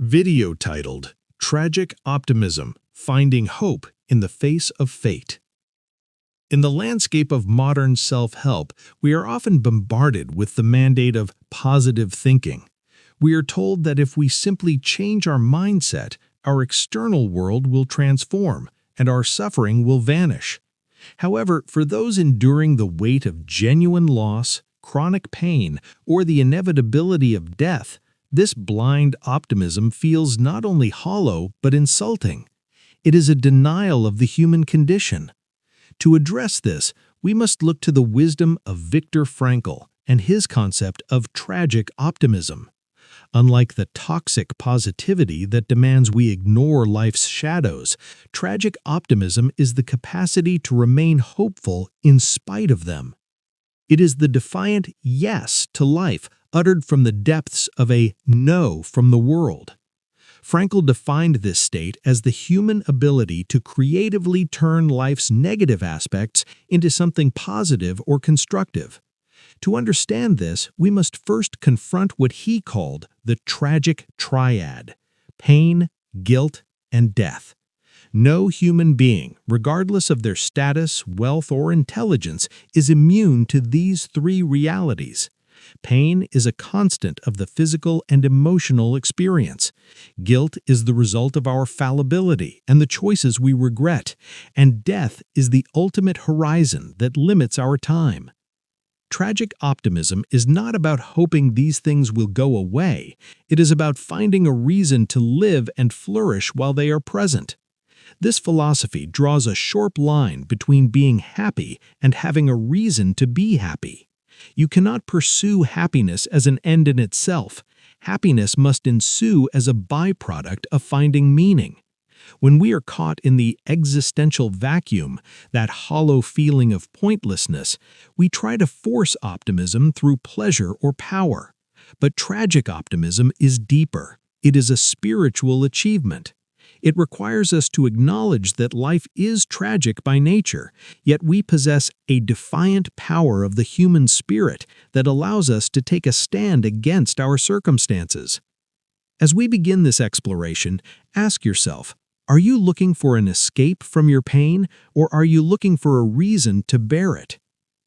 Video titled, Tragic Optimism, Finding Hope in the Face of Fate. In the landscape of modern self-help, we are often bombarded with the mandate of positive thinking. We are told that if we simply change our mindset, our external world will transform and our suffering will vanish. However, for those enduring the weight of genuine loss, chronic pain, or the inevitability of death, this blind optimism feels not only hollow but insulting. It is a denial of the human condition. To address this, we must look to the wisdom of Viktor Frankl and his concept of tragic optimism. Unlike the toxic positivity that demands we ignore life's shadows, tragic optimism is the capacity to remain hopeful in spite of them. It is the defiant yes to life uttered from the depths of a no from the world. Frankl defined this state as the human ability to creatively turn life's negative aspects into something positive or constructive. To understand this, we must first confront what he called the tragic triad: pain, guilt, and death. No human being, regardless of their status, wealth, or intelligence, is immune to these three realities. Pain is a constant of the physical and emotional experience. Guilt is the result of our fallibility and the choices we regret. And death is the ultimate horizon that limits our time. Tragic optimism is not about hoping these things will go away. It is about finding a reason to live and flourish while they are present. This philosophy draws a sharp line between being happy and having a reason to be happy. You cannot pursue happiness as an end in itself. Happiness must ensue as a byproduct of finding meaning. When we are caught in the existential vacuum, that hollow feeling of pointlessness, we try to force optimism through pleasure or power. But tragic optimism is deeper. It is a spiritual achievement. It requires us to acknowledge that life is tragic by nature, yet we possess a defiant power of the human spirit that allows us to take a stand against our circumstances. As we begin this exploration, ask yourself, are you looking for an escape from your pain, or are you looking for a reason to bear it?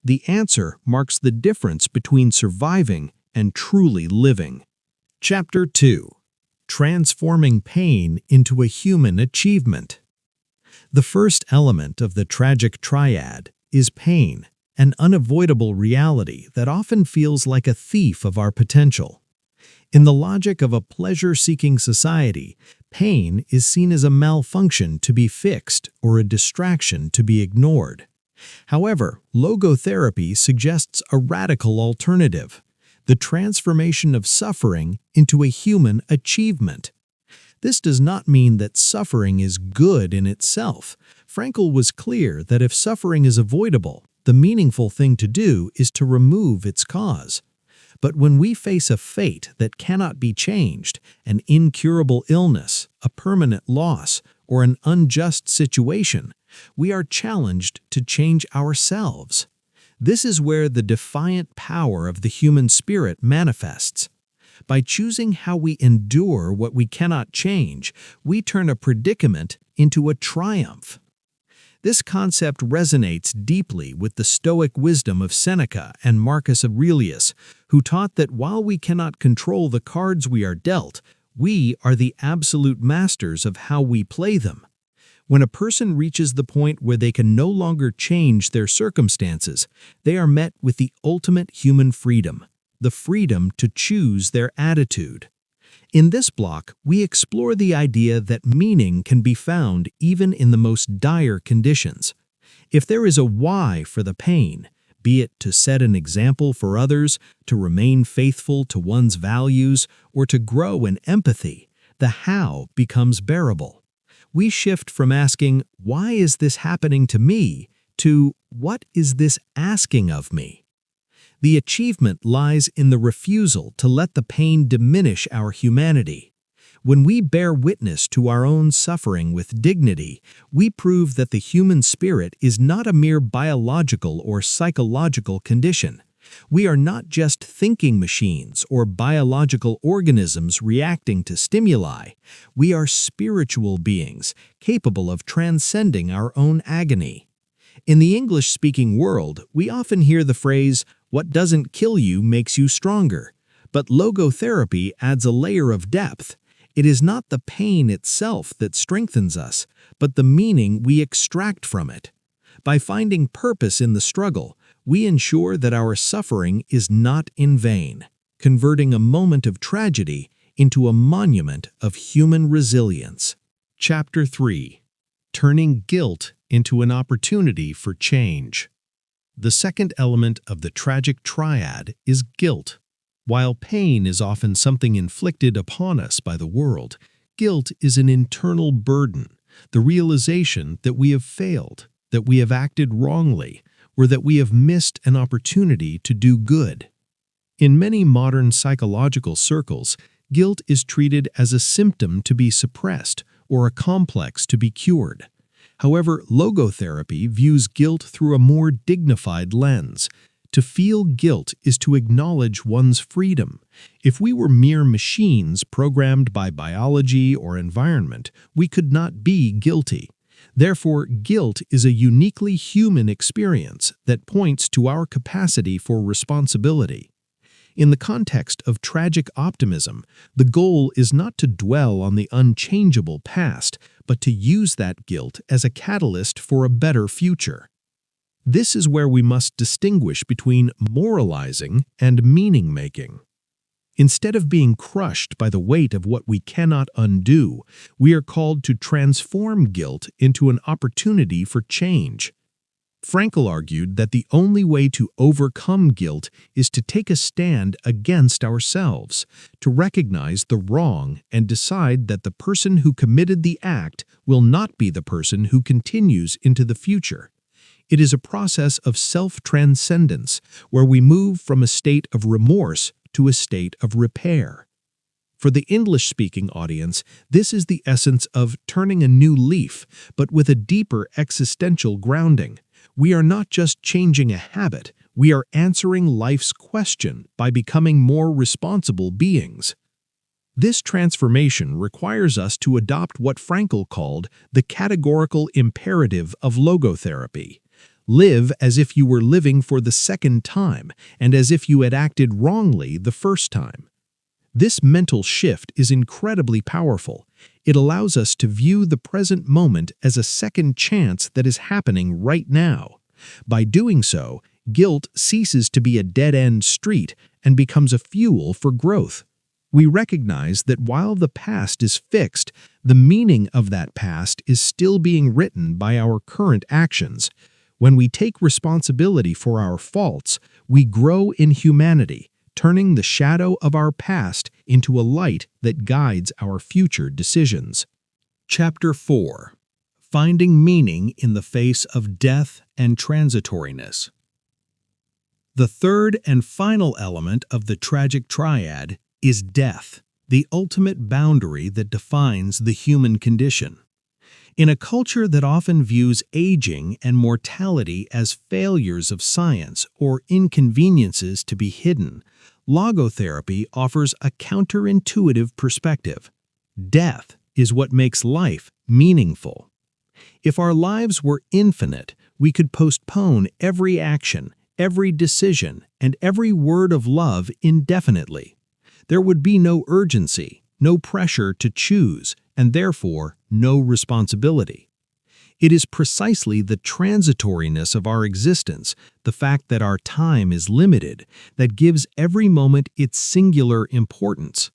The answer marks the difference between surviving and truly living. Chapter 2. Transforming pain into a human achievement. The first element of the tragic triad is pain, an unavoidable reality that often feels like a thief of our potential. In the logic of a pleasure-seeking society, pain is seen as a malfunction to be fixed or a distraction to be ignored. However, logotherapy suggests a radical alternative: the transformation of suffering into a human achievement. This does not mean that suffering is good in itself. Frankl was clear that if suffering is avoidable, the meaningful thing to do is to remove its cause. But when we face a fate that cannot be changed, an incurable illness, a permanent loss, or an unjust situation, we are challenged to change ourselves. This is where the defiant power of the human spirit manifests. By choosing how we endure what we cannot change, we turn a predicament into a triumph. This concept resonates deeply with the Stoic wisdom of Seneca and Marcus Aurelius, who taught that while we cannot control the cards we are dealt, we are the absolute masters of how we play them. When a person reaches the point where they can no longer change their circumstances, they are met with the ultimate human freedom, the freedom to choose their attitude. In this block, we explore the idea that meaning can be found even in the most dire conditions. If there is a why for the pain, be it to set an example for others, to remain faithful to one's values, or to grow in empathy, the how becomes bearable. We shift from asking, "Why is this happening to me?" to "What is this asking of me?" The achievement lies in the refusal to let the pain diminish our humanity. When we bear witness to our own suffering with dignity, we prove that the human spirit is not a mere biological or psychological condition. We are not just thinking machines or biological organisms reacting to stimuli. We are spiritual beings capable of transcending our own agony. In the English-speaking world, we often hear the phrase, "What doesn't kill you makes you stronger." But logotherapy adds a layer of depth. It is not the pain itself that strengthens us, but the meaning we extract from it. By finding purpose in the struggle, we ensure that our suffering is not in vain, converting a moment of tragedy into a monument of human resilience. Chapter 3. Turning Guilt into an Opportunity for Change. The second element of the tragic triad is guilt. While pain is often something inflicted upon us by the world, guilt is an internal burden, the realization that we have failed, that we have acted wrongly, or that we have missed an opportunity to do good. In many modern psychological circles, guilt is treated as a symptom to be suppressed or a complex to be cured. However, logotherapy views guilt through a more dignified lens. To feel guilt is to acknowledge one's freedom. If we were mere machines programmed by biology or environment, we could not be guilty. Therefore, guilt is a uniquely human experience that points to our capacity for responsibility. In the context of tragic optimism, the goal is not to dwell on the unchangeable past, but to use that guilt as a catalyst for a better future. This is where we must distinguish between moralizing and meaning-making. Instead of being crushed by the weight of what we cannot undo, we are called to transform guilt into an opportunity for change. Frankl argued that the only way to overcome guilt is to take a stand against ourselves, to recognize the wrong and decide that the person who committed the act will not be the person who continues into the future. It is a process of self-transcendence, where we move from a state of remorse to a state of repair. For the English-speaking audience, this is the essence of turning a new leaf, but with a deeper existential grounding. We are not just changing a habit, we are answering life's question by becoming more responsible beings. This transformation requires us to adopt what Frankl called the categorical imperative of logotherapy. Live as if you were living for the second time and as if you had acted wrongly the first time. This mental shift is incredibly powerful. It allows us to view the present moment as a second chance that is happening right now. By doing so, guilt ceases to be a dead-end street and becomes a fuel for growth. We recognize that while the past is fixed, the meaning of that past is still being written by our current actions. When we take responsibility for our faults, we grow in humanity, turning the shadow of our past into a light that guides our future decisions. Chapter 4. Finding Meaning in the Face of Death and Transitoriness. The third and final element of the tragic triad is death, the ultimate boundary that defines the human condition. In a culture that often views aging and mortality as failures of science or inconveniences to be hidden, logotherapy offers a counterintuitive perspective. Death is what makes life meaningful. If our lives were infinite, we could postpone every action, every decision, and every word of love indefinitely. There would be no urgency, no pressure to choose, and therefore no responsibility. It is precisely the transitoriness of our existence, the fact that our time is limited, that gives every moment its singular importance.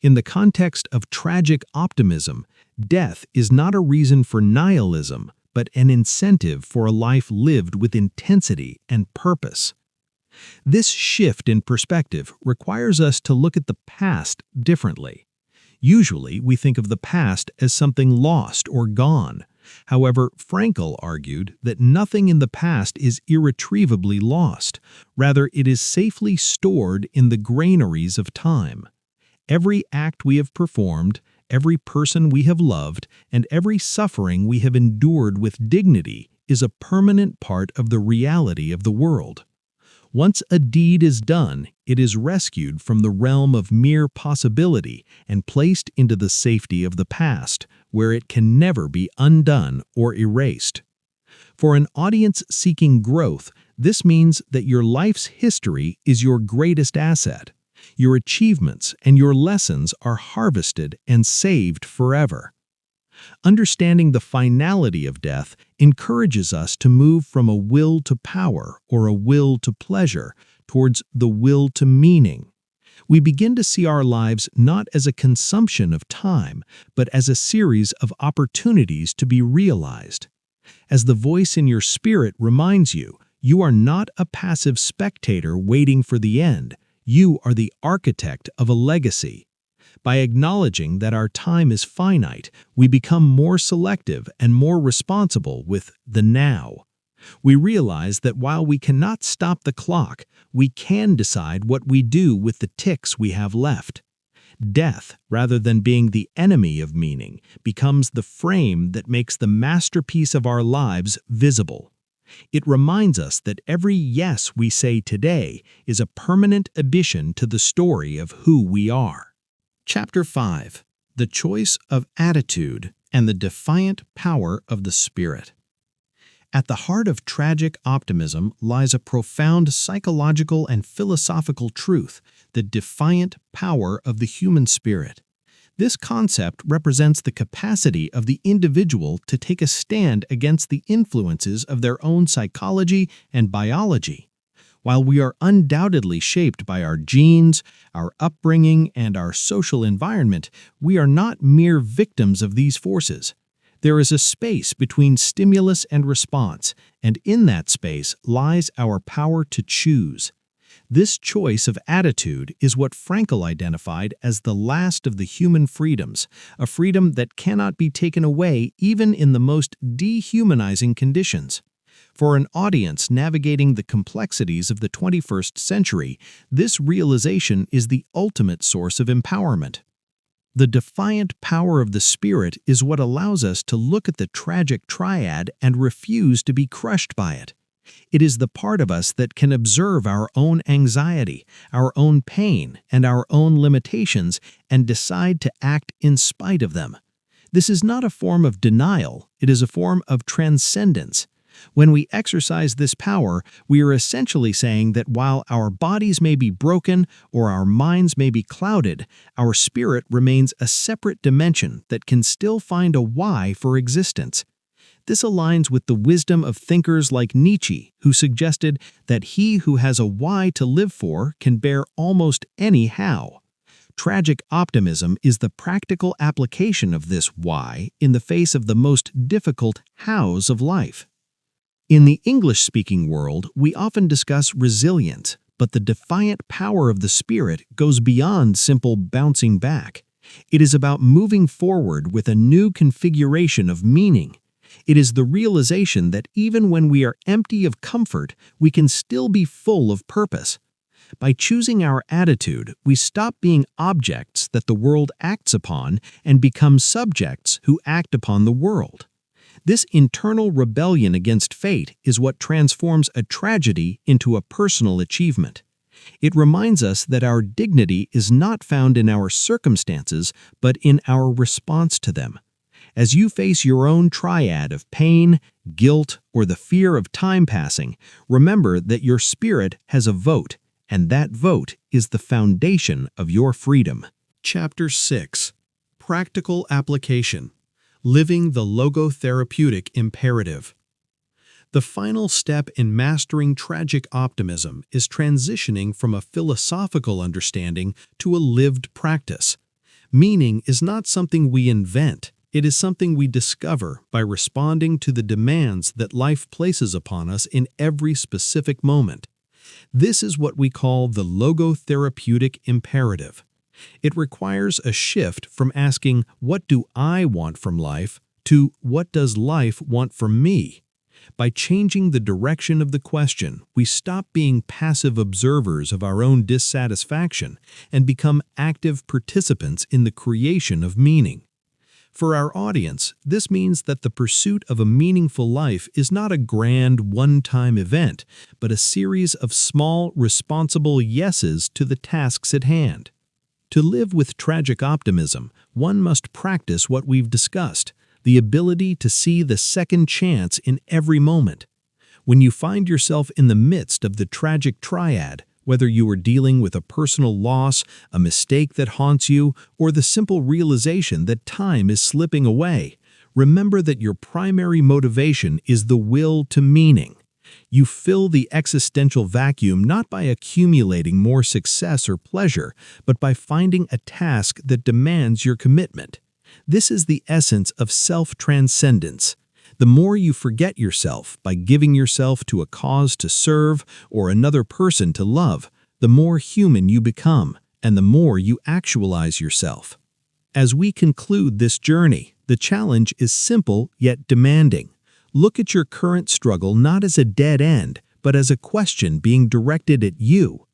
In the context of tragic optimism, death is not a reason for nihilism, but an incentive for a life lived with intensity and purpose. This shift in perspective requires us to look at the past differently. Usually, we think of the past as something lost or gone. However, Frankl argued that nothing in the past is irretrievably lost. Rather, it is safely stored in the granaries of time. Every act we have performed, every person we have loved, and every suffering we have endured with dignity is a permanent part of the reality of the world. Once a deed is done, it is rescued from the realm of mere possibility and placed into the safety of the past, where it can never be undone or erased. For an audience seeking growth, this means that your life's history is your greatest asset. Your achievements and your lessons are harvested and saved forever. Understanding the finality of death encourages us to move from a will to power or a will to pleasure towards the will to meaning. We begin to see our lives not as a consumption of time, but as a series of opportunities to be realized. As the voice in your spirit reminds you, you are not a passive spectator waiting for the end. You are the architect of a legacy. By acknowledging that our time is finite, we become more selective and more responsible with the now. We realize that while we cannot stop the clock, we can decide what we do with the ticks we have left. Death, rather than being the enemy of meaning, becomes the frame that makes the masterpiece of our lives visible. It reminds us that every yes we say today is a permanent addition to the story of who we are. Chapter 5. The Choice of Attitude and the Defiant Power of the Spirit. At the heart of tragic optimism lies a profound psychological and philosophical truth, the defiant power of the human spirit. This concept represents the capacity of the individual to take a stand against the influences of their own psychology and biology. While we are undoubtedly shaped by our genes, our upbringing, and our social environment, we are not mere victims of these forces. There is a space between stimulus and response, and in that space lies our power to choose. This choice of attitude is what Frankl identified as the last of the human freedoms, a freedom that cannot be taken away even in the most dehumanizing conditions. For an audience navigating the complexities of the 21st century, this realization is the ultimate source of empowerment. The defiant power of the spirit is what allows us to look at the tragic triad and refuse to be crushed by it. It is the part of us that can observe our own anxiety, our own pain, and our own limitations and decide to act in spite of them. This is not a form of denial, it is a form of transcendence. When we exercise this power, we are essentially saying that while our bodies may be broken or our minds may be clouded, our spirit remains a separate dimension that can still find a why for existence. This aligns with the wisdom of thinkers like Nietzsche, who suggested that he who has a why to live for can bear almost any how. Tragic optimism is the practical application of this why in the face of the most difficult hows of life. In the English-speaking world, we often discuss resilience, but the defiant power of the spirit goes beyond simple bouncing back. It is about moving forward with a new configuration of meaning. It is the realization that even when we are empty of comfort, we can still be full of purpose. By choosing our attitude, we stop being objects that the world acts upon and become subjects who act upon the world. This internal rebellion against fate is what transforms a tragedy into a personal achievement. It reminds us that our dignity is not found in our circumstances, but in our response to them. As you face your own triad of pain, guilt, or the fear of time passing, remember that your spirit has a vote, and that vote is the foundation of your freedom. Chapter 6. Practical Application. Living the Logotherapeutic Imperative. The final step in mastering tragic optimism is transitioning from a philosophical understanding to a lived practice. Meaning is not something we invent, it is something we discover by responding to the demands that life places upon us in every specific moment. This is what we call the Logotherapeutic Imperative. It requires a shift from asking, "What do I want from life?" to "What does life want from me?" By changing the direction of the question, we stop being passive observers of our own dissatisfaction and become active participants in the creation of meaning. For our audience, this means that the pursuit of a meaningful life is not a grand one-time event, but a series of small, responsible yeses to the tasks at hand. To live with tragic optimism, one must practice what we've discussed, the ability to see the second chance in every moment. When you find yourself in the midst of the tragic triad, whether you are dealing with a personal loss, a mistake that haunts you, or the simple realization that time is slipping away, remember that your primary motivation is the will to meaning. You fill the existential vacuum not by accumulating more success or pleasure, but by finding a task that demands your commitment. This is the essence of self-transcendence. The more you forget yourself by giving yourself to a cause to serve or another person to love, the more human you become, and the more you actualize yourself. As we conclude this journey, the challenge is simple yet demanding. Look at your current struggle not as a dead end, but as a question being directed at you.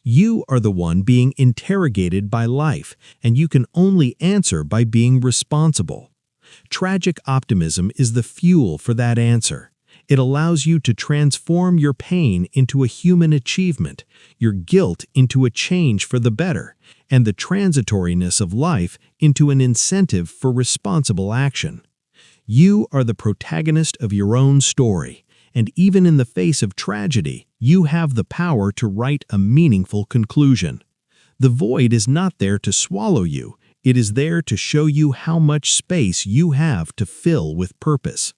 You are the one being interrogated by life, and you can only answer by being responsible. Tragic optimism is the fuel for that answer. It allows you to transform your pain into a human achievement, your guilt into a change for the better, and the transitoriness of life into an incentive for responsible action. You are the protagonist of your own story, and even in the face of tragedy, you have the power to write a meaningful conclusion. The void is not there to swallow you. It is there to show you how much space you have to fill with purpose.